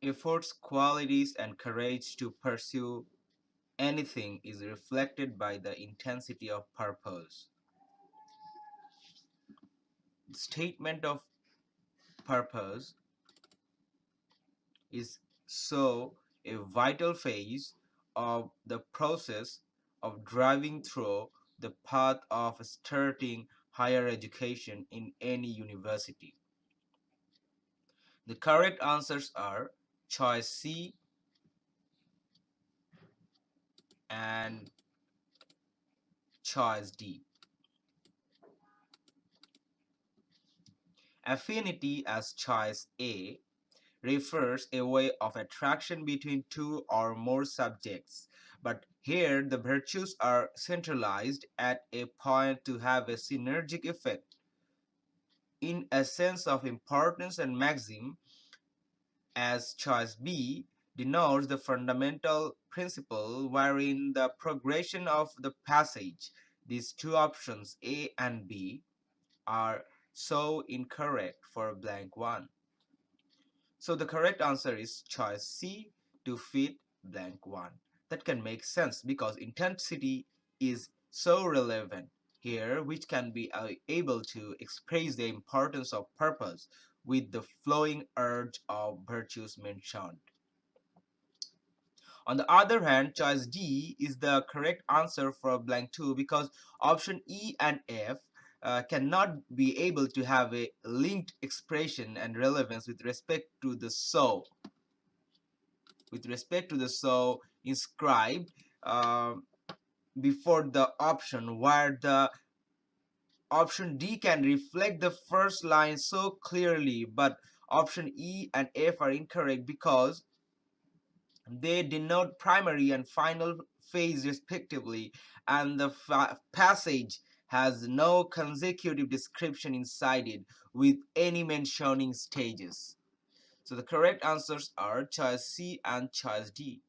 efforts, qualities, and courage to pursue anything is reflected by the intensity of purpose. The statement of purpose is so a vital phase of the process of driving through the path of starting higher education in any university. The correct answers are choice C and choice D. Affinity as choice A refers a way of attraction between two or more subjects, but here the virtues are centralized at a point to have a synergic effect. In a sense of importance and maxim, as choice B denotes the fundamental principle wherein the progression of the passage, these two options A and B are so incorrect for blank 1. So the correct answer is choice C to fit blank 1. That can make sense because intensity is so relevant here, which can be able to express the importance of purpose with the flowing urge of virtues mentioned. On the other hand, choice D is the correct answer for blank 2 because option E and F cannot be able to have a linked expression and relevance with respect to the so. With respect to the so inscribed before the option, where the option D can reflect the first line so clearly, but option E and F are incorrect because they denote primary and final phase respectively, and the passage has no consecutive description inside it with any mentioning stages. So the correct answers are choice C and choice D.